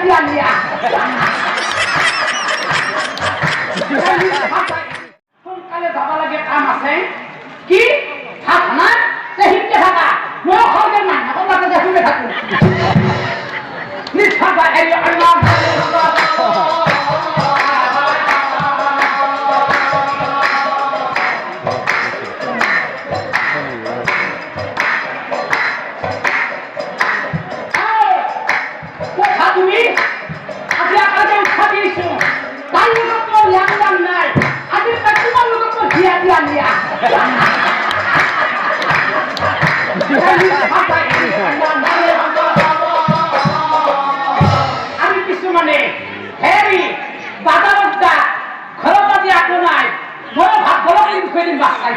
দিয়া দিয়া সোনকালে যাব লাগে কাম আছে কি ভাত না শিক্ষা থাকা মই ঘৰতে মানুহ তাতে দেখোনে থাকো নিশ্চয় এই আমি কিছুমানে হেৰি বাজাৰত যা ঘৰত আজি একো নাই মই ভাত ঘৰত খুৱাই দিম বাছ খাই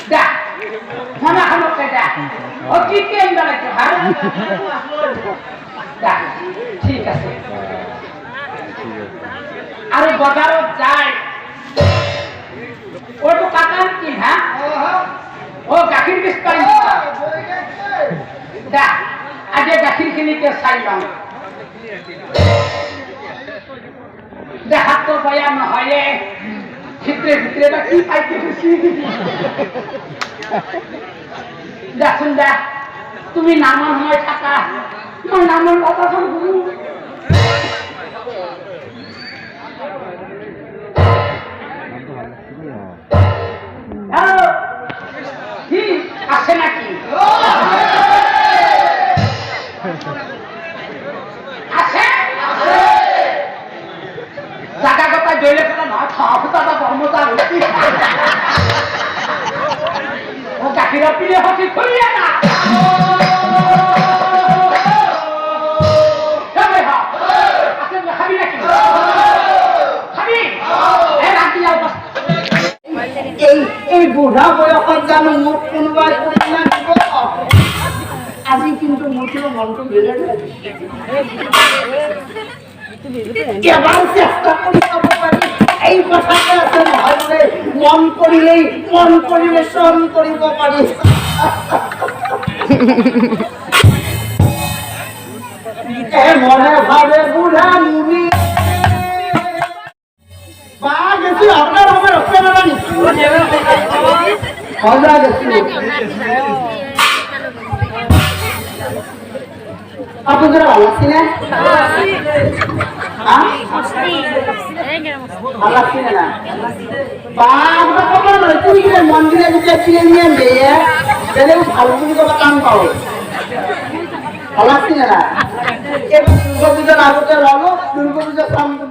দা খানা খানকে দা অ কি কি আনিব লাগে দা ঠিক আছে আৰু বজাৰত যায় ওটো কাকান কি হ্যাঁ ও গাখীৰ বিশ পাৰিম দা আজি গাখীৰখিনিকে চাই লওঁ দেখাতো বেয়া নহয় ভিতৰে ভিতৰে বা কি পাইছে দেচোন দা তুমি নামৰ সময় থাকা মই নামৰ কথাখন শুনো আছে নাকি আছে জাগা কথা দৈলে পেলা নহয় খাওয়া ফুটা এটা বর্মতা হয়েছি ও গাখীৰৰ পিলে হচি খুলিয়ে না খাবি নাকি খাবি রাখি যাও এই বুঢ়া বয়সত জানো মোক কোনোবাই কইনা দিব আজি কিন্তু মোৰ মনটো বেলেগ এবাৰ চেষ্টা কৰি চাব পাৰি এই কথাতে আছে নহয় বোলে মন কৰিলে চন কৰিব পাৰি মনে ভাবে বুঢ়া মুড়ি বা গেছি আপনার হবে রক্ত না নিচ্ছি হজা গেছি আপনাদের ভালো লাগছে না ভালো লাগছে না বা আপনার কখন তুমি মন্দিরে ঢুকে ফিরে নিয়ে মেয়ে তাহলে ভালো করে কথা কাম পাবো ভালো লাগছে না দুর্গা পূজার আগতে রলো দুর্গা পূজার সামনে